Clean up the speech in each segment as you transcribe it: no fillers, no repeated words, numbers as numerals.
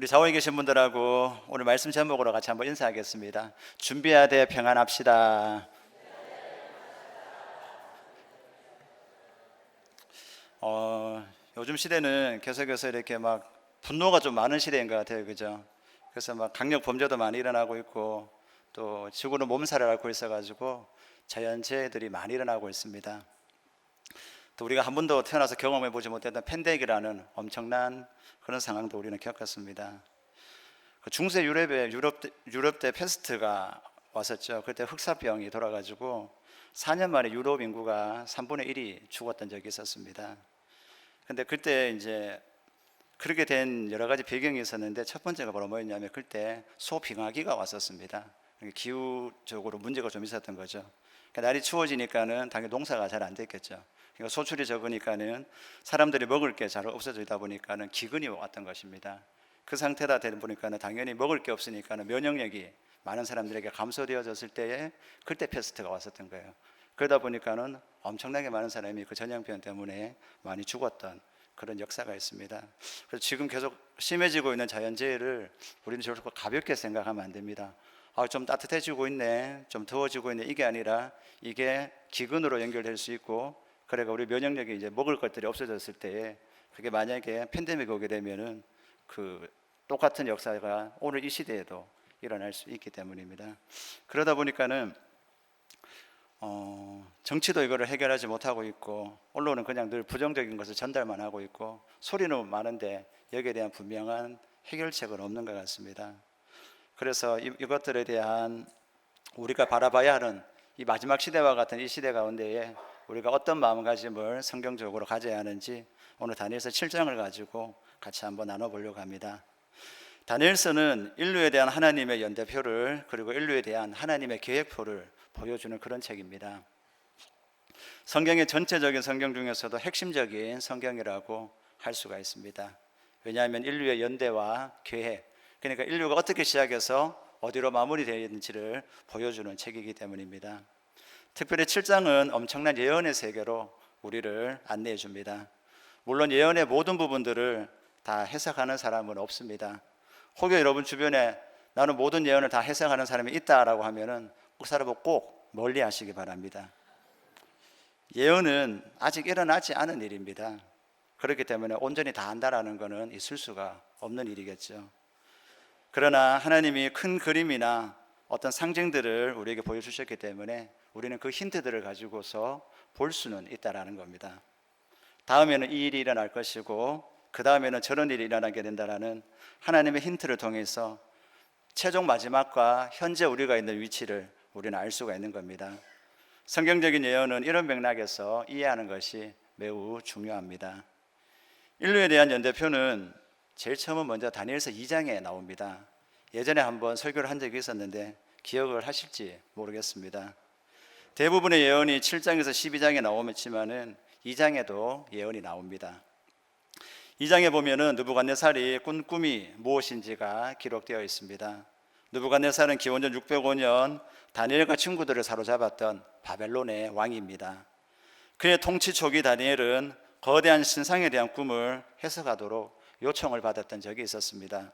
우리 좌우에 계신 분들하고 오늘 말씀 제목으로 같이 한번 인사하겠습니다. 준비하되 평안합시다. 요즘 시대는 계속해서 이렇게 막 분노가 좀 많은 시대인 것 같아요, 그죠? 그래서 막 강력 범죄도 많이 일어나고 있고, 또 지구는 몸살을 앓고 있어가지고 자연재해들이 많이 일어나고 있습니다. 또 우리가 한 번도 태어나서 경험해 보지 못했던 팬데믹이라는 엄청난 그런 상황도 우리는 겪었습니다. 중세 유럽대 패스트가 왔었죠. 그때 흑사병이 돌아가지고 4년 만에 유럽 인구가 3분의 1이 죽었던 적이 있었습니다. 근데 그때 이제 그렇게 된 여러 가지 배경이 있었는데, 첫 번째가 바로 뭐였냐면 그때 소빙하기가 왔었습니다. 기후적으로 문제가 좀 있었던 거죠. 그러니까 날이 추워지니까는 당연히 농사가 잘 안 됐겠죠. 그러니까 소출이 적으니까는 사람들이 먹을 게 잘 없어지다 보니까는 기근이 왔던 것입니다. 그 상태다 되다 보니까는 당연히 먹을 게 없으니까는 면역력이 많은 사람들에게 감소되어졌을 때에 그때 패스트가 왔었던 거예요. 그러다 보니까는 엄청나게 많은 사람이 그 전염병 때문에 많이 죽었던 그런 역사가 있습니다. 그래서 지금 계속 심해지고 있는 자연재해를 우리는 저렇게 가볍게 생각하면 안 됩니다. 좀 따뜻해지고 있네, 좀 더워지고 있네, 이게 아니라 이게 기근으로 연결될 수 있고, 그러니까 우리 면역력이 이제 먹을 것들이 없어졌을 때에 그게 만약에 팬데믹이 오게 되면은 그 똑같은 역사가 오늘 이 시대에도 일어날 수 있기 때문입니다. 그러다 보니까는 정치도 이거를 해결하지 못하고 있고, 언론은 그냥 늘 부정적인 것을 전달만 하고 있고, 소리는 많은데 여기에 대한 분명한 해결책은 없는 것 같습니다. 그래서 이것들에 대한 우리가 바라봐야 하는 이 마지막 시대와 같은 이 시대 가운데에 우리가 어떤 마음가짐을 성경적으로 가져야 하는지 오늘 다니엘서 7장을 가지고 같이 한번 나눠보려고 합니다. 다니엘서는 인류에 대한 하나님의 연대표를, 그리고 인류에 대한 하나님의 계획표를 보여주는 그런 책입니다. 성경의 전체적인 성경 중에서도 핵심적인 성경이라고 할 수가 있습니다. 왜냐하면 인류의 연대와 계획, 그러니까 인류가 어떻게 시작해서 어디로 마무리되는지를 보여주는 책이기 때문입니다. 특별히 7장은 엄청난 예언의 세계로 우리를 안내해 줍니다. 물론 예언의 모든 부분들을 다 해석하는 사람은 없습니다. 혹여 여러분 주변에 나는 모든 예언을 다 해석하는 사람이 있다라고 하면은 그 사람은 꼭 멀리 하시기 바랍니다. 예언은 아직 일어나지 않은 일입니다. 그렇기 때문에 온전히 다 안다라는 것은 있을 수가 없는 일이겠죠. 그러나 하나님이 큰 그림이나 어떤 상징들을 우리에게 보여주셨기 때문에 우리는 그 힌트들을 가지고서 볼 수는 있다라는 겁니다. 다음에는 이 일이 일어날 것이고, 그 다음에는 저런 일이 일어나게 된다라는 하나님의 힌트를 통해서 최종 마지막과 현재 우리가 있는 위치를 우리는 알 수가 있는 겁니다. 성경적인 예언은 이런 맥락에서 이해하는 것이 매우 중요합니다. 인류에 대한 연대표는 제일 처음은 먼저 다니엘서 2장에 나옵니다. 예전에 한번 설교를 한 적이 있었는데 기억을 하실지 모르겠습니다. 대부분의 예언이 7장에서 12장에 나오지만은 2장에도 예언이 나옵니다. 2장에 보면은 느부갓네살이 꾼 꿈이 무엇인지가 기록되어 있습니다. 느부갓네살은 기원전 605년 다니엘과 친구들을 사로잡았던 바벨론의 왕입니다. 그의 통치 초기 다니엘은 거대한 신상에 대한 꿈을 해석하도록 요청을 받았던 적이 있었습니다.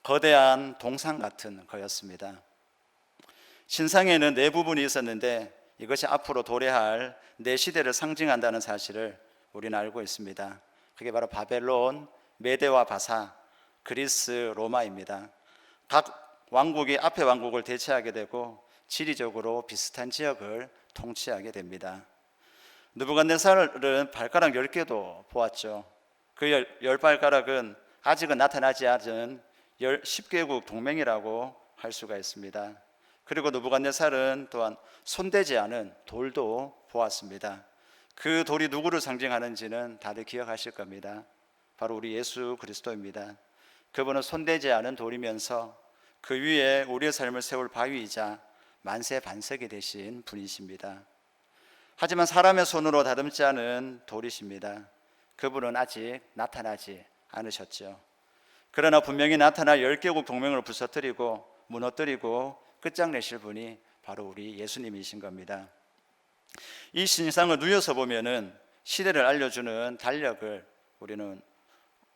거대한 동상 같은 거였습니다. 신상에는 네 부분이 있었는데 이것이 앞으로 도래할 네 시대를 상징한다는 사실을 우리는 알고 있습니다. 그게 바로 바벨론, 메데와 바사, 그리스, 로마입니다. 각 왕국이 앞에 왕국을 대체하게 되고 지리적으로 비슷한 지역을 통치하게 됩니다. 느부갓네살은 발가락 10개도 보았죠. 그 10발가락은 아직은 나타나지 않은 10개국 동맹이라고 할 수가 있습니다. 그리고 느부갓네살은 또한 손대지 않은 돌도 보았습니다. 그 돌이 누구를 상징하는지는 다들 기억하실 겁니다. 바로 우리 예수 그리스도입니다. 그분은 손대지 않은 돌이면서 그 위에 우리의 삶을 세울 바위이자 만세 반석이 되신 분이십니다. 하지만 사람의 손으로 다듬지 않은 돌이십니다. 그분은 아직 나타나지 않으셨죠. 그러나 분명히 나타날 10개국 동맹을 부서뜨리고 무너뜨리고 끝장내실 분이 바로 우리 예수님이신 겁니다. 이 신상을 누워서 보면은 시대를 알려주는 달력을 우리는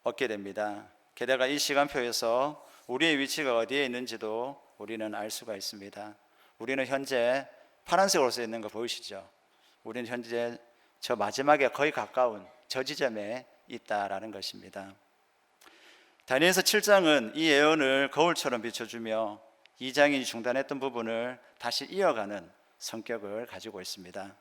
얻게 됩니다. 게다가 이 시간표에서 우리의 위치가 어디에 있는지도 우리는 알 수가 있습니다. 우리는 현재 파란색으로 써 있는 거 보이시죠? 우리는 현재 저 마지막에 거의 가까운 저 지점에 있다라는 것입니다. 다니엘서 7장은 이 예언을 거울처럼 비춰주며 2장이 중단했던 부분을 다시 이어가는 성격을 가지고 있습니다.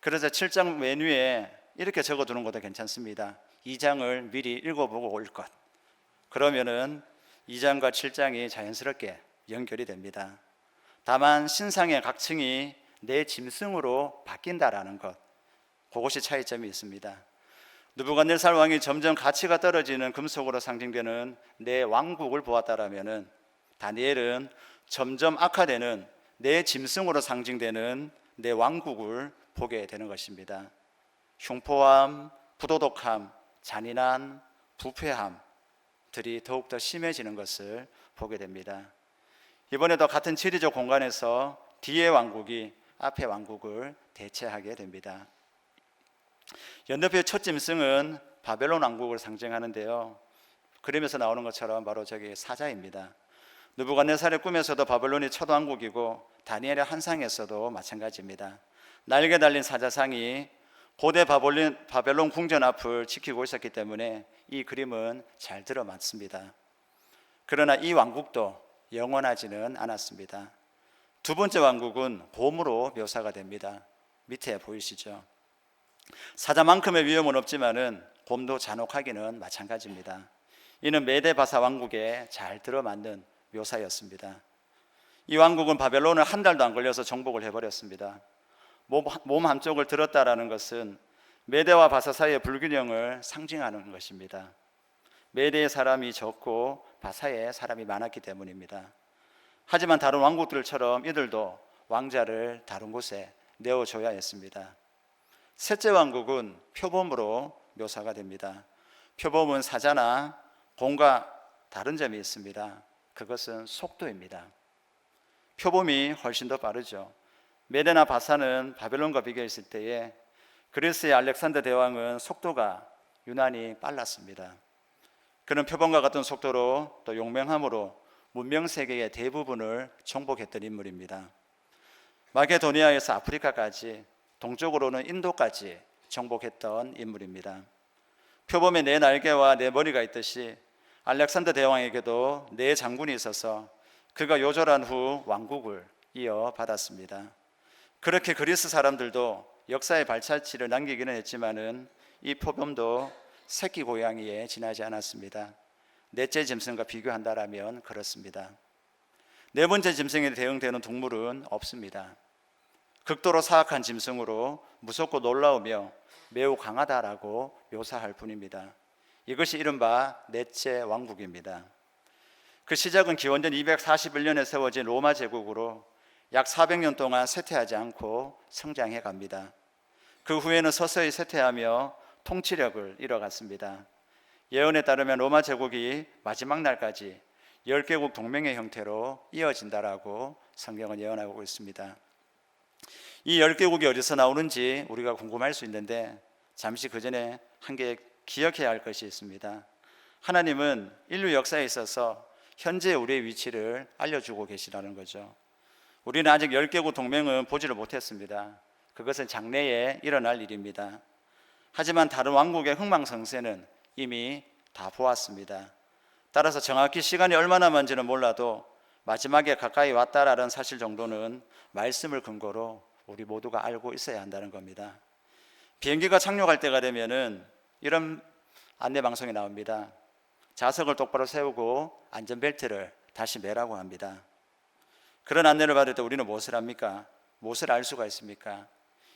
그래서 7장 메뉴에 이렇게 적어두는 것도 괜찮습니다. 2장을 미리 읽어보고 올 것. 그러면은 2장과 7장이 자연스럽게 연결이 됩니다. 다만 신상의 각층이 내 짐승으로 바뀐다라는 것, 그것이 차이점이 있습니다. 느부갓네살 왕이 점점 가치가 떨어지는 금속으로 상징되는 내 왕국을 보았다라면은 다니엘은 점점 악화되는 내 짐승으로 상징되는 내 왕국을 보게 되는 것입니다. 흉포함, 부도덕함, 잔인한 부패함들이 더욱더 심해지는 것을 보게 됩니다. 이번에도 같은 지리적 공간에서 뒤의 왕국이 앞의 왕국을 대체하게 됩니다. 연대표의 첫 짐승은 바벨론 왕국을 상징하는데요, 그림에서 나오는 것처럼 바로 저기 사자입니다. 느부갓네살의 꿈에서도 바벨론이 첫 왕국이고 다니엘의 환상에서도 마찬가지입니다. 날개 달린 사자상이 고대 바벨론 궁전 앞을 지키고 있었기 때문에 이 그림은 잘 들어맞습니다. 그러나 이 왕국도 영원하지는 않았습니다. 두 번째 왕국은 곰으로 묘사가 됩니다. 밑에 보이시죠? 사자만큼의 위험은 없지만은 곰도 잔혹하기는 마찬가지입니다. 이는 메데바사 왕국에 잘 들어맞는 묘사였습니다. 이 왕국은 바벨론을 한 달도 안 걸려서 정복을 해버렸습니다. 몸 한쪽을 들었다라는 것은 메대와 바사 사이의 불균형을 상징하는 것입니다. 메대의 사람이 적고 바사의 사람이 많았기 때문입니다. 하지만 다른 왕국들처럼 이들도 왕자를 다른 곳에 내어줘야 했습니다. 셋째 왕국은 표범으로 묘사가 됩니다. 표범은 사자나 곰과 다른 점이 있습니다. 그것은 속도입니다. 표범이 훨씬 더 빠르죠. 메대나 바사는 바벨론과 비교했을 때에 그리스의 알렉산더 대왕은 속도가 유난히 빨랐습니다. 그는 표범과 같은 속도로 또 용맹함으로 문명세계의 대부분을 정복했던 인물입니다. 마게도니아에서 아프리카까지, 동쪽으로는 인도까지 정복했던 인물입니다. 표범에 네 날개와 네 머리가 있듯이 알렉산더 대왕에게도 네 장군이 있어서 그가 요절한 후 왕국을 이어받았습니다. 그렇게 그리스 사람들도 역사의 발자취를 남기기는 했지만은 이 표범도 새끼 고양이에 지나지 않았습니다. 넷째 짐승과 비교한다라면 그렇습니다. 네 번째 짐승에 대응되는 동물은 없습니다. 극도로 사악한 짐승으로 무섭고 놀라우며 매우 강하다라고 묘사할 뿐입니다. 이것이 이른바 넷째 왕국입니다. 그 시작은 기원전 241년에 세워진 로마 제국으로 약 400년 동안 쇠퇴하지 않고 성장해 갑니다. 그 후에는 서서히 쇠퇴하며 통치력을 잃어갔습니다. 예언에 따르면 로마 제국이 마지막 날까지 10개국 동맹의 형태로 이어진다라고 성경은 예언하고 있습니다. 이 10개국이 어디서 나오는지 우리가 궁금할 수 있는데 잠시 그 전에 한 개 기억해야 할 것이 있습니다. 하나님은 인류 역사에 있어서 현재 우리의 위치를 알려주고 계시다는 거죠. 우리는 아직 10개국 동맹은 보지를 못했습니다. 그것은 장래에 일어날 일입니다. 하지만 다른 왕국의 흥망성쇠는 이미 다 보았습니다. 따라서 정확히 시간이 얼마 남았는지는 몰라도 마지막에 가까이 왔다라는 사실 정도는 말씀을 근거로 우리 모두가 알고 있어야 한다는 겁니다. 비행기가 착륙할 때가 되면은 이런 안내 방송이 나옵니다. 좌석을 똑바로 세우고 안전벨트를 다시 매라고 합니다. 그런 안내를 받을 때 우리는 무엇을 합니까? 무엇을 알 수가 있습니까?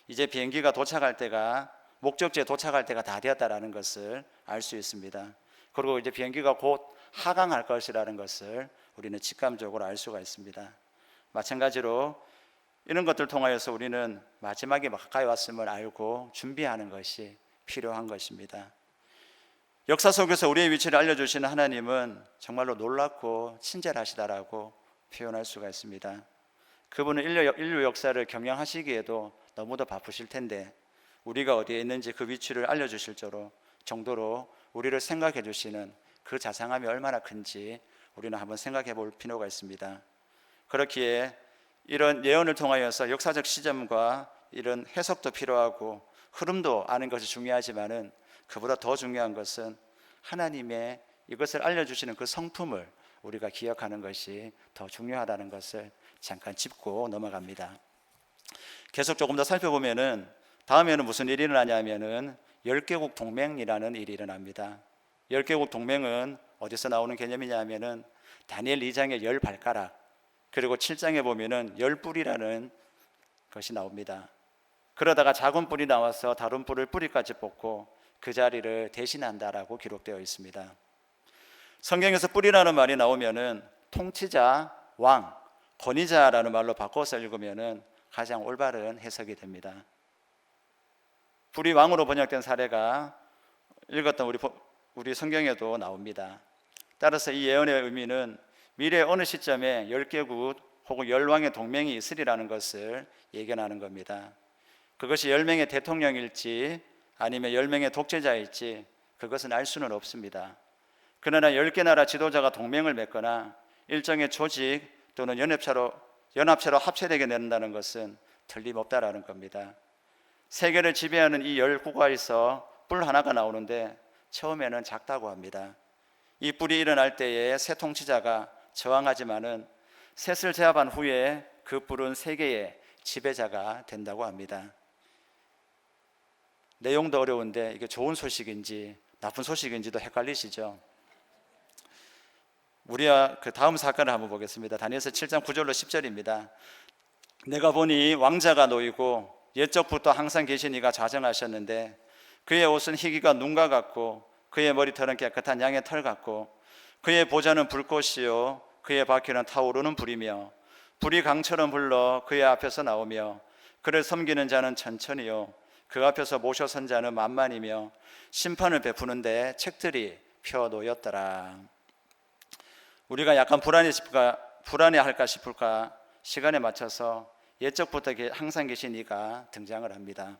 이제 비행기가 도착할 때가, 목적지에 도착할 때가 다 되었다라는 것을 알 수 있습니다. 그리고 이제 비행기가 곧 하강할 것이라는 것을 우리는 직감적으로 알 수가 있습니다. 마찬가지로 이런 것들 통하여서 우리는 마지막에 가까이 왔음을 알고 준비하는 것이 필요한 것입니다. 역사 속에서 우리의 위치를 알려주시는 하나님은 정말로 놀랍고 친절하시다라고 표현할 수가 있습니다. 그분은 인류 역사를 경영하시기에도 너무도 바쁘실 텐데 우리가 어디에 있는지 그 위치를 알려주실 정도로 우리를 생각해 주시는 그 자상함이 얼마나 큰지 우리는 한번 생각해 볼 필요가 있습니다. 그렇기에 이런 예언을 통하여서 역사적 시점과 이런 해석도 필요하고 흐름도 아는 것이 중요하지만은 그보다 더 중요한 것은 하나님의 이것을 알려주시는 그 성품을 우리가 기억하는 것이 더 중요하다는 것을 잠깐 짚고 넘어갑니다. 계속 조금 더 살펴보면은 다음에는 무슨 일이 일어나냐면은 10개국 동맹이라는 일이 일어납니다. 10개국 동맹은 어디서 나오는 개념이냐면은 다니엘 2장의 10발가락, 그리고 7장에 보면은 10뿔이라는 것이 나옵니다. 그러다가 작은 뿔이 나와서 다른 뿔을 뿌리까지 뽑고 그 자리를 대신한다라고 기록되어 있습니다. 성경에서 뿔이라는 말이 나오면은 통치자, 왕, 권위자라는 말로 바꿔서 읽으면은 가장 올바른 해석이 됩니다. 뿔이 왕으로 번역된 사례가 읽었던 우리 성경에도 나옵니다. 따라서 이 예언의 의미는 미래 어느 시점에 10개국 혹은 10왕의 동맹이 있으리라는 것을 예견하는 겁니다. 그것이 10명의 대통령일지 아니면 10명의 독재자일지 그것은 알 수는 없습니다. 그러나 10개 나라 지도자가 동맹을 맺거나 일정의 조직 또는 연합체로 합체되게 된다는 것은 틀림없다라는 겁니다. 세계를 지배하는 이 10국가에서 뿔 하나가 나오는데 처음에는 작다고 합니다. 이 뿔이 일어날 때에 새 통치자가 저항하지만은 셋을 제압한 후에 그 뿔은 세계의 지배자가 된다고 합니다. 내용도 어려운데 이게 좋은 소식인지 나쁜 소식인지도 헷갈리시죠? 우리가 그 다음 사건을 한번 보겠습니다. 다니엘서 7장 9절로 10절입니다. 내가 보니 왕자가 놓이고 옛적부터 항상 계신 이가 좌정하셨는데 그의 옷은 희기가 눈과 같고 그의 머리털은 깨끗한 양의 털 같고 그의 보좌는 불꽃이요 그의 바퀴는 타오르는 불이며 불이 강처럼 불러 그의 앞에서 나오며 그를 섬기는 자는 천천히요 그 앞에서 모셔 선 자는 만만이며 심판을 베푸는데 책들이 펴 놓였더라. 우리가 약간 불안해할까 싶을까 시간에 맞춰서 옛적부터 항상 계신 이가 등장을 합니다.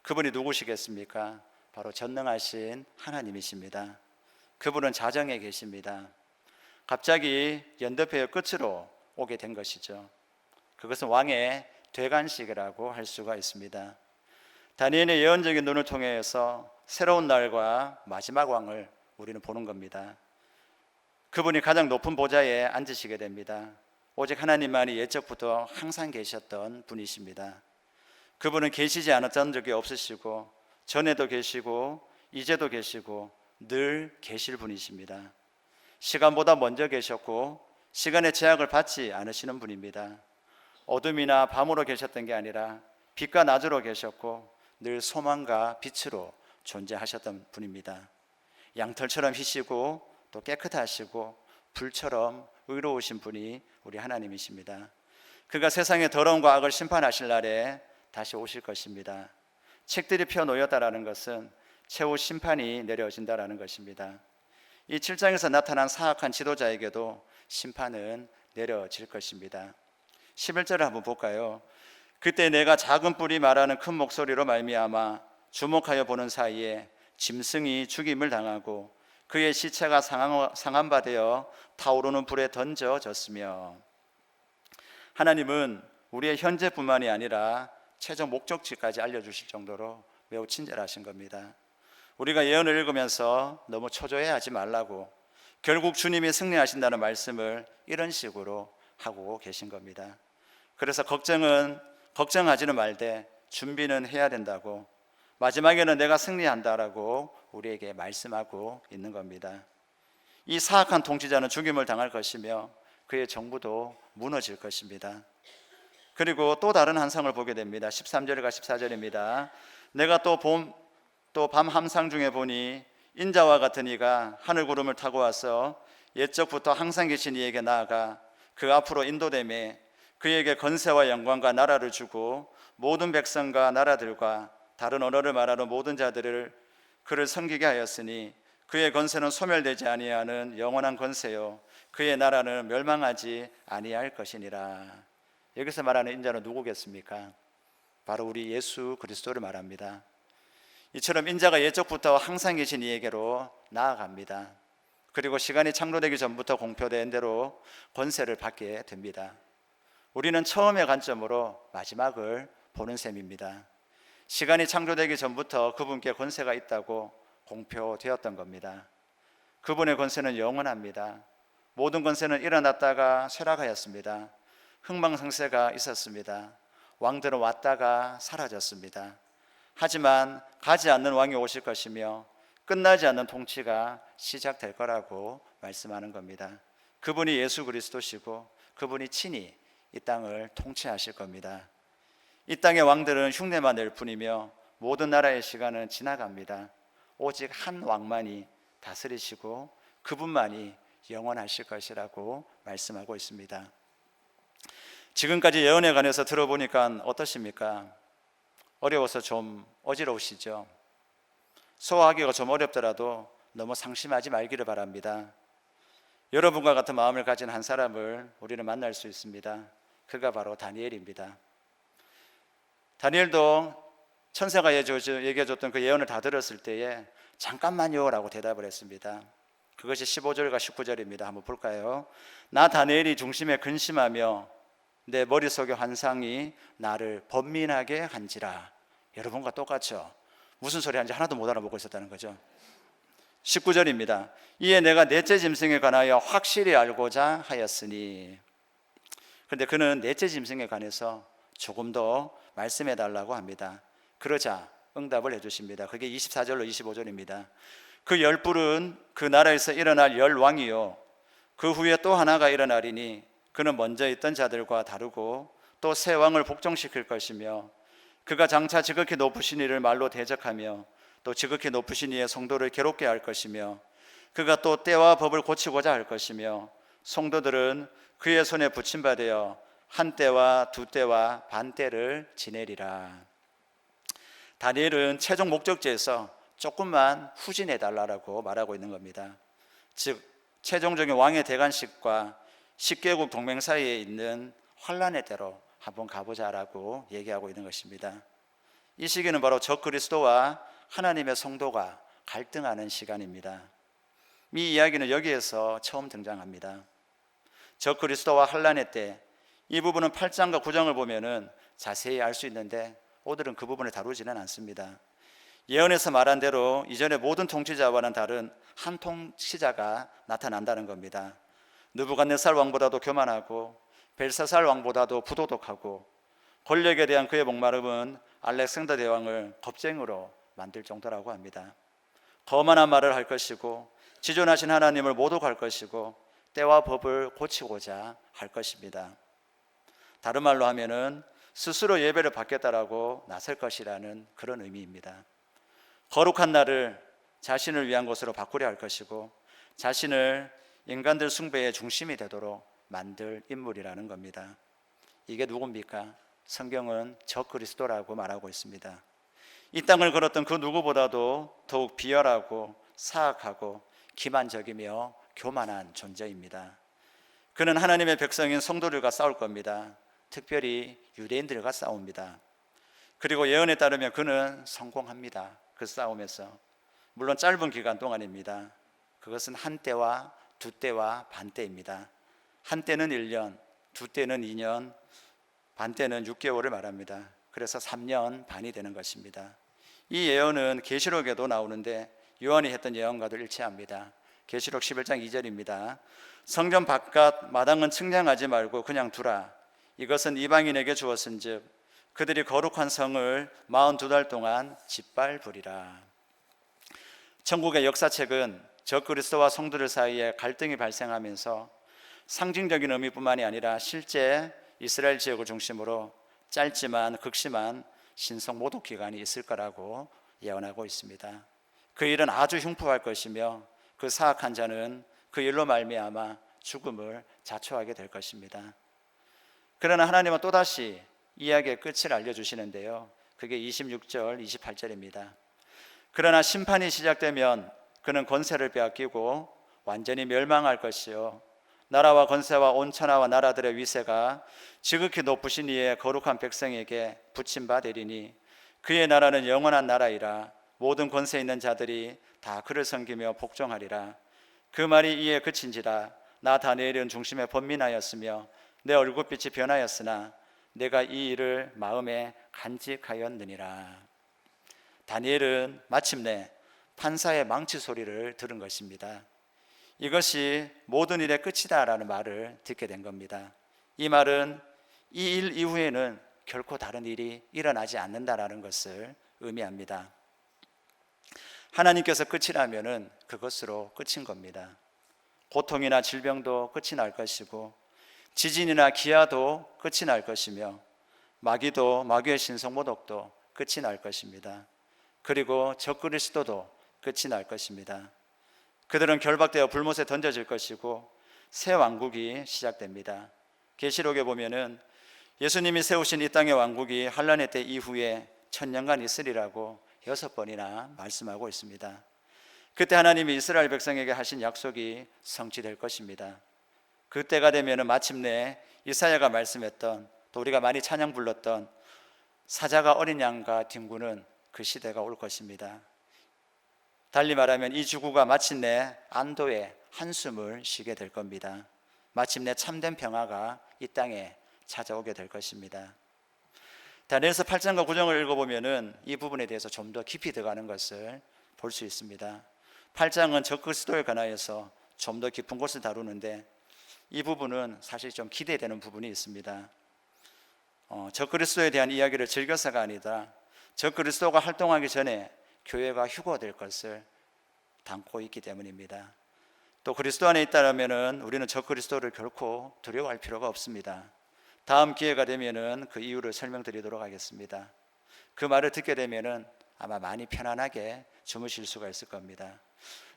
그분이 누구시겠습니까? 바로 전능하신 하나님이십니다. 그분은 자정에 계십니다. 갑자기 연대표의 끝으로 오게 된 것이죠. 그것은 왕의 되관식이라고 할 수가 있습니다. 다니엘의 예언적인 눈을 통해서 새로운 날과 마지막 왕을 우리는 보는 겁니다. 그분이 가장 높은 보좌에 앉으시게 됩니다. 오직 하나님만이 옛적부터 항상 계셨던 분이십니다. 그분은 계시지 않았던 적이 없으시고 전에도 계시고 이제도 계시고 늘 계실 분이십니다. 시간보다 먼저 계셨고 시간의 제약을 받지 않으시는 분입니다. 어둠이나 밤으로 계셨던 게 아니라 빛과 낮으로 계셨고 늘 소망과 빛으로 존재하셨던 분입니다. 양털처럼 희시고 또 깨끗하시고 불처럼 의로우신 분이 우리 하나님이십니다. 그가 세상의 더러움과 악을 심판하실 날에 다시 오실 것입니다. 책들이 펴 놓였다라는 것은 최후 심판이 내려진다라는 것입니다. 이 7장에서 나타난 사악한 지도자에게도 심판은 내려질 것입니다. 11절을 한번 볼까요? 그때 내가 작은 뿔이 말하는 큰 목소리로 말미암아 주목하여 보는 사이에 짐승이 죽임을 당하고 그의 시체가 상한 바 되어 타오르는 불에 던져졌으며, 하나님은 우리의 현재뿐만이 아니라 최종 목적지까지 알려주실 정도로 매우 친절하신 겁니다. 우리가 예언을 읽으면서 너무 초조해하지 말라고 결국 주님이 승리하신다는 말씀을 이런 식으로 하고 계신 겁니다. 그래서 걱정하지는 말되 준비는 해야 된다고, 마지막에는 내가 승리한다라고 우리에게 말씀하고 있는 겁니다. 이 사악한 통치자는 죽임을 당할 것이며 그의 정부도 무너질 것입니다. 그리고 또 다른 환상을 보게 됩니다. 13절과 14절입니다. 내가 또 밤 함상 중에 보니 인자와 같은 이가 하늘 구름을 타고 와서 옛적부터 항상 계신 이에게 나아가 그 앞으로 인도되매 그에게 건세와 영광과 나라를 주고 모든 백성과 나라들과 다른 언어를 말하는 모든 자들을 그를 섬기게 하였으니 그의 건세는 소멸되지 아니하는 영원한 건세요 그의 나라는 멸망하지 아니할 것이니라. 여기서 말하는 인자는 누구겠습니까? 바로 우리 예수 그리스도를 말합니다. 이처럼 인자가 옛적부터 항상 계신 이에게로 나아갑니다. 그리고 시간이 창조되기 전부터 공표된 대로 권세를 받게 됩니다. 우리는 처음의 관점으로 마지막을 보는 셈입니다. 시간이 창조되기 전부터 그분께 권세가 있다고 공표되었던 겁니다. 그분의 권세는 영원합니다. 모든 권세는 일어났다가 쇠락하였습니다. 흥망성쇠가 있었습니다. 왕들은 왔다가 사라졌습니다. 하지만 가지 않는 왕이 오실 것이며 끝나지 않는 통치가 시작될 거라고 말씀하는 겁니다. 그분이 예수 그리스도시고 그분이 친히 이 땅을 통치하실 겁니다. 이 땅의 왕들은 흉내만 낼 뿐이며 모든 나라의 시간은 지나갑니다. 오직 한 왕만이 다스리시고 그분만이 영원하실 것이라고 말씀하고 있습니다. 지금까지 예언에 관해서 들어보니까 어떠십니까? 어려워서 좀 어지러우시죠? 소화하기가 좀 어렵더라도 너무 상심하지 말기를 바랍니다. 여러분과 같은 마음을 가진 한 사람을 우리는 만날 수 있습니다. 그가 바로 다니엘입니다. 다니엘도 천사가 얘기해줬던 그 예언을 다 들었을 때에 잠깐만요 라고 대답을 했습니다. 그것이 15절과 19절입니다. 한번 볼까요? 나 다니엘이 중심에 근심하며 내 머릿속의 환상이 나를 번민하게 한지라. 여러분과 똑같죠? 무슨 소리 하는지 하나도 못 알아보고 있었다는 거죠. 19절입니다. 이에 내가 넷째 짐승에 관하여 확실히 알고자 하였으니. 그런데 그는 넷째 짐승에 관해서 조금 더 말씀해 달라고 합니다. 그러자 응답을 해주십니다. 그게 24절로 25절입니다. 그 열불은 그 나라에서 일어날 열왕이요 그 후에 또 하나가 일어나리니 그는 먼저 있던 자들과 다르고 또 새 왕을 복종시킬 것이며 그가 장차 지극히 높으신 이를 말로 대적하며 또 지극히 높으신 이의 성도를 괴롭게 할 것이며 그가 또 때와 법을 고치고자 할 것이며 성도들은 그의 손에 붙임받아 한 때와 두 때와 반 때를 지내리라. 다니엘은 최종 목적지에서 조금만 후진해 달라고 말하고 있는 겁니다. 즉 최종적인 왕의 대관식과 10개국 동맹 사이에 있는 환란의 때로 한번 가보자라고 얘기하고 있는 것입니다. 이 시기는 바로 적그리스도와 하나님의 성도가 갈등하는 시간입니다. 이 이야기는 여기에서 처음 등장합니다. 적그리스도와 환란의 때, 이 부분은 8장과 9장을 보면은 자세히 알 수 있는데 오늘은 그 부분을 다루지는 않습니다. 예언에서 말한 대로 이전의 모든 통치자와는 다른 한 통치자가 나타난다는 겁니다. 느부갓네살 왕보다도 교만하고 벨사살 왕보다도 부도덕하고 권력에 대한 그의 목마름은 알렉산더 대왕을 겁쟁이로 만들 정도라고 합니다. 거만한 말을 할 것이고 지존하신 하나님을 모독할 것이고 때와 법을 고치고자 할 것입니다. 다른 말로 하면은 스스로 예배를 받겠다라고 나설 것이라는 그런 의미입니다. 거룩한 날을 자신을 위한 것으로 바꾸려 할 것이고 자신을 인간들 숭배의 중심이 되도록 만들 인물이라는 겁니다. 이게 누굽니까? 성경은 적그리스도라고 말하고 있습니다. 이 땅을 걸었던 그 누구보다도 더욱 비열하고 사악하고 기만적이며 교만한 존재입니다. 그는 하나님의 백성인 성도들과 싸울 겁니다. 특별히 유대인들과 싸웁니다. 그리고 예언에 따르면 그는 성공합니다. 그 싸움에서. 물론 짧은 기간 동안입니다. 그것은 한 때와 두 때와 반 때입니다. 한 때는 1년, 두 때는 2년, 반 때는 6개월을 말합니다. 그래서 3년 반이 되는 것입니다. 이 예언은 계시록에도 나오는데 요한이 했던 예언과도 일치합니다. 계시록 11장 2절입니다. 성전 바깥 마당은 측량하지 말고 그냥 두라. 이것은 이방인에게 주었은즉 그들이 거룩한 성을 42달 동안 짓밟으리라. 천국의 역사책은 적그리스도와 성도들 사이에 갈등이 발생하면서 상징적인 의미뿐만이 아니라 실제 이스라엘 지역을 중심으로 짧지만 극심한 신성 모독 기간이 있을 거라고 예언하고 있습니다. 그 일은 아주 흉포할 것이며 그 사악한 자는 그 일로 말미암아 죽음을 자초하게 될 것입니다. 그러나 하나님은 또다시 이야기의 끝을 알려주시는데요. 그게 26절, 28절입니다. 그러나 심판이 시작되면 그는 권세를 빼앗기고 완전히 멸망할 것이요 나라와 권세와 온 천하와 나라들의 위세가 지극히 높으신 이의 거룩한 백성에게 붙임받으리니 그의 나라는 영원한 나라이라 모든 권세 있는 자들이 다 그를 섬기며 복종하리라. 그 말이 이에 그친지라. 나 다니엘은 중심에 번민하였으며 내 얼굴빛이 변하였으나 내가 이 일을 마음에 간직하였느니라. 다니엘은 마침내 판사의 망치 소리를 들은 것입니다. 이것이 모든 일의 끝이다라는 말을 듣게 된 겁니다. 이 말은 이 일 이후에는 결코 다른 일이 일어나지 않는다라는 것을 의미합니다. 하나님께서 끝이라면은 그것으로 끝인 겁니다. 고통이나 질병도 끝이 날 것이고, 지진이나 기아도 끝이 날 것이며, 마귀도, 마귀의 신성 모독도 끝이 날 것입니다. 그리고 적그리스도도 끝이 날 것입니다. 그들은 결박되어 불못에 던져질 것이고 새 왕국이 시작됩니다. 계시록에 보면은 예수님이 세우신 이 땅의 왕국이 환란의 때 이후에 1000년간 있으리라고 6번이나 말씀하고 있습니다. 그때 하나님이 이스라엘 백성에게 하신 약속이 성취될 것입니다. 그때가 되면은 마침내 이사야가 말씀했던, 또 우리가 많이 찬양 불렀던 사자가 어린 양과 뒹구는 그 시대가 올 것입니다. 달리 말하면 이 지구가 마침내 안도의 한숨을 쉬게 될 겁니다. 마침내 참된 평화가 이 땅에 찾아오게 될 것입니다. 다니엘서 8장과 9장을 읽어보면 이 부분에 대해서 좀 더 깊이 들어가는 것을 볼 수 있습니다. 8장은 적그리스도에 관하여서 좀 더 깊은 것을 다루는데, 이 부분은 사실 좀 기대되는 부분이 있습니다. 적그리스도에 대한 이야기를 즐겨서가 아니라 적그리스도가 활동하기 전에 교회가 휴거될 것을 담고 있기 때문입니다. 또 그리스도 안에 있다면 우리는 적그리스도를 결코 두려워할 필요가 없습니다. 다음 기회가 되면은 그 이유를 설명드리도록 하겠습니다. 그 말을 듣게 되면은 아마 많이 편안하게 주무실 수가 있을 겁니다.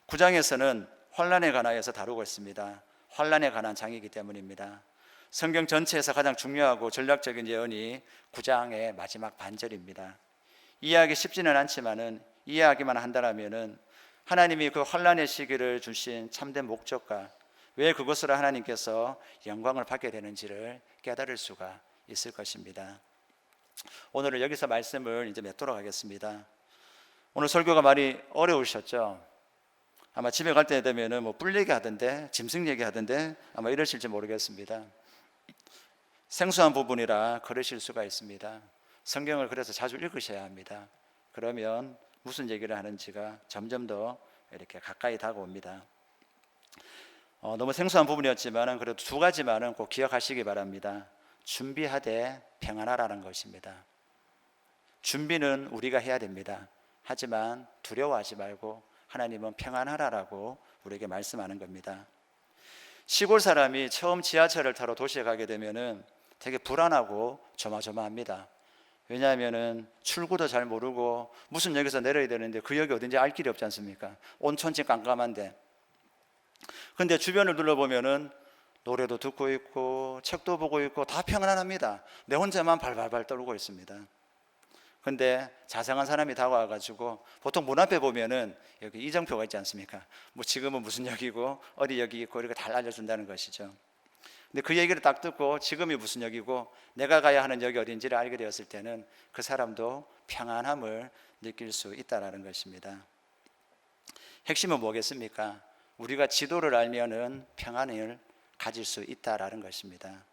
9장에서는 환란에 관하여서 다루고 있습니다. 환란에 관한 장이기 때문입니다. 성경 전체에서 가장 중요하고 전략적인 예언이 9장의 마지막 반절입니다. 이해하기 쉽지는 않지만은 이해하기만 한다면은 하나님이 그 환란의 시기를 주신 참된 목적과 왜 그것으로 하나님께서 영광을 받게 되는지를 깨달을 수가 있을 것입니다. 오늘은 여기서 말씀을 이제 맺도록 하겠습니다. 오늘 설교가 많이 어려우셨죠? 아마 집에 갈 때 되면은 뭐 뿔 얘기하던데, 짐승 얘기하던데 아마 이러실지 모르겠습니다. 생소한 부분이라 그러실 수가 있습니다. 성경을 그래서 자주 읽으셔야 합니다. 그러면 무슨 얘기를 하는지가 점점 더 이렇게 가까이 다가옵니다. 너무 생소한 부분이었지만 그래도 두 가지만은 꼭 기억하시기 바랍니다. 준비하되 평안하라는 것입니다. 준비는 우리가 해야 됩니다. 하지만 두려워하지 말고 하나님은 평안하라라고 우리에게 말씀하는 겁니다. 시골 사람이 처음 지하철을 타러 도시에 가게 되면은 되게 불안하고 조마조마합니다. 왜냐하면은 출구도 잘 모르고 무슨 역에서 내려야 되는데 그 역이 어딘지 알 길이 없지 않습니까? 온천지 깜깜한데. 근데 주변을 둘러보면은 노래도 듣고 있고 책도 보고 있고 다 평안합니다. 내 혼자만 발발발 떨고 있습니다. 근데 자상한 사람이 다가와가지고 보통 문 앞에 보면은 여기 이정표가 있지 않습니까? 뭐 지금은 무슨 역이고 어디 역이 있고 이렇게 다 알려준다는 것이죠. 근데 그 얘기를 딱 듣고 지금이 무슨 역이고 내가 가야 하는 역이 어딘지를 알게 되었을 때는 그 사람도 평안함을 느낄 수 있다는 것입니다. 핵심은 뭐겠습니까? 우리가 지도를 알면은 평안을 가질 수 있다는 것입니다.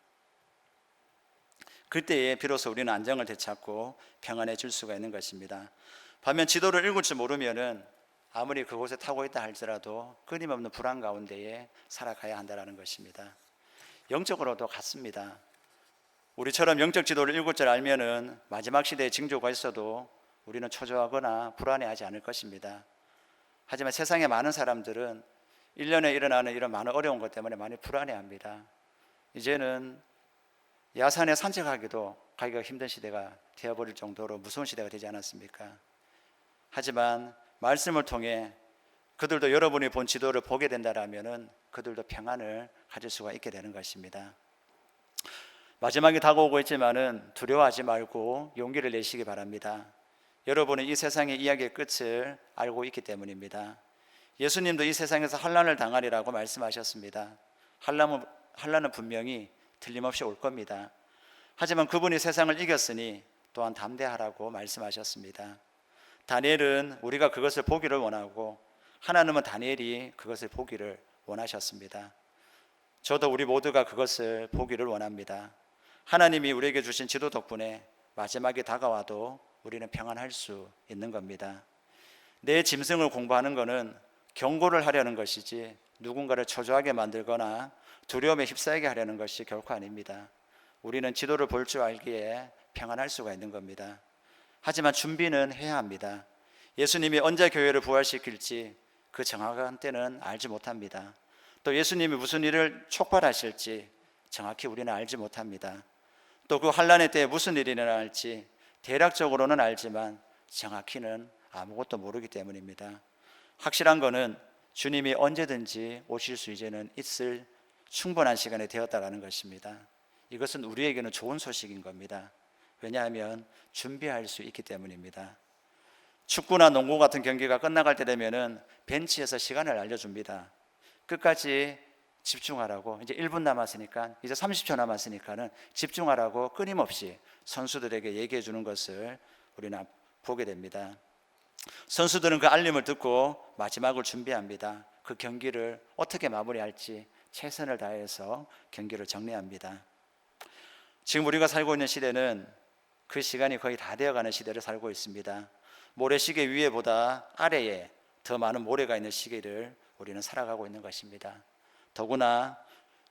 그때에 비로소 우리는 안정을 되찾고 평안해질 수가 있는 것입니다. 반면 지도를 읽을 줄 모르면은 아무리 그곳에 타고 있다 할지라도 끊임없는 불안 가운데에 살아가야 한다는 것입니다. 영적으로도 같습니다. 우리처럼 영적 지도를 읽을 줄 알면은 마지막 시대에 징조가 있어도 우리는 초조하거나 불안해하지 않을 것입니다. 하지만 세상에 많은 사람들은 1년에 일어나는 이런 많은 어려운 것 때문에 많이 불안해합니다. 이제는 야산에 산책하기도 가기가 힘든 시대가 되어버릴 정도로 무서운 시대가 되지 않았습니까? 하지만 말씀을 통해 그들도 여러분이 본 지도를 보게 된다라면은 그들도 평안을 가질 수가 있게 되는 것입니다. 마지막이 다가오고 있지만은 두려워하지 말고 용기를 내시기 바랍니다. 여러분은 이 세상의 이야기의 끝을 알고 있기 때문입니다. 예수님도 이 세상에서 환난을 당하리라고 말씀하셨습니다. 환난은 분명히 틀림없이 올 겁니다. 하지만 그분이 세상을 이겼으니 또한 담대하라고 말씀하셨습니다. 다니엘은 우리가 그것을 보기를 원하고 하나님은 다니엘이 그것을 보기를 원하셨습니다. 저도 우리 모두가 그것을 보기를 원합니다. 하나님이 우리에게 주신 지도 덕분에 마지막이 다가와도 우리는 평안할 수 있는 겁니다. 내 짐승을 공부하는 것은 경고를 하려는 것이지 누군가를 초조하게 만들거나 두려움에 휩싸이게 하려는 것이 결코 아닙니다. 우리는 지도를 볼 줄 알기에 평안할 수가 있는 겁니다. 하지만 준비는 해야 합니다. 예수님이 언제 교회를 부활시킬지 그 정확한 때는 알지 못합니다. 또 예수님이 무슨 일을 촉발하실지 정확히 우리는 알지 못합니다. 또 그 환란의 때에 무슨 일이 일어날지 대략적으로는 알지만 정확히는 아무것도 모르기 때문입니다. 확실한 것은 주님이 언제든지 오실 수 이제는 있을 충분한 시간이 되었다는 것입니다. 이것은 우리에게는 좋은 소식인 겁니다. 왜냐하면 준비할 수 있기 때문입니다. 축구나 농구 같은 경기가 끝나갈 때 되면은 벤치에서 시간을 알려줍니다. 끝까지 집중하라고. 이제 1분 남았으니까, 이제 30초 남았으니까는 집중하라고 끊임없이 선수들에게 얘기해 주는 것을 우리는 보게 됩니다. 선수들은 그 알림을 듣고 마지막을 준비합니다. 그 경기를 어떻게 마무리할지 최선을 다해서 경기를 정리합니다. 지금 우리가 살고 있는 시대는 그 시간이 거의 다 되어가는 시대를 살고 있습니다. 모래시계 위에보다 아래에 더 많은 모래가 있는 시기를 우리는 살아가고 있는 것입니다. 더구나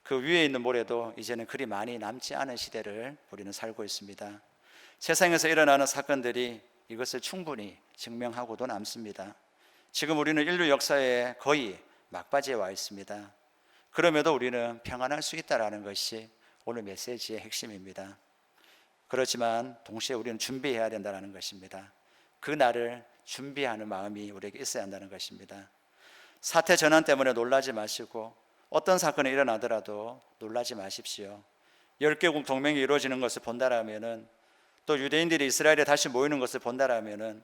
그 위에 있는 모래도 이제는 그리 많이 남지 않은 시대를 우리는 살고 있습니다. 세상에서 일어나는 사건들이 이것을 충분히 증명하고도 남습니다. 지금 우리는 인류 역사의 거의 막바지에 와 있습니다. 그럼에도 우리는 평안할 수 있다는 것이 오늘 메시지의 핵심입니다. 그렇지만 동시에 우리는 준비해야 된다는 것입니다. 그 날을 준비하는 마음이 우리에게 있어야 한다는 것입니다. 사태 전환 때문에 놀라지 마시고 어떤 사건이 일어나더라도 놀라지 마십시오. 10개국 동맹이 이루어지는 것을 본다라면은, 또 유대인들이 이스라엘에 다시 모이는 것을 본다라면은,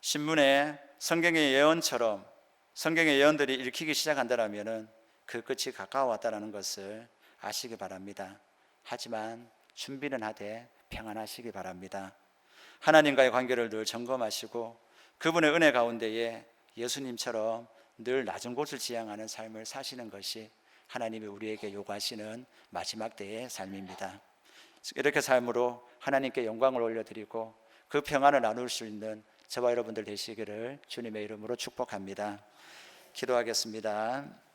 신문에 성경의 예언처럼 성경의 예언들이 읽히기 시작한다라면은 그 끝이 가까워 왔다는 것을 아시기 바랍니다. 하지만 준비는 하되 평안하시기 바랍니다. 하나님과의 관계를 늘 점검하시고 그분의 은혜 가운데에 예수님처럼 늘 낮은 곳을 지향하는 삶을 사시는 것이 하나님이 우리에게 요구하시는 마지막 때의 삶입니다. 이렇게 삶으로 하나님께 영광을 올려드리고 그 평안을 나눌 수 있는 저와 여러분들 되시기를 주님의 이름으로 축복합니다. 기도하겠습니다.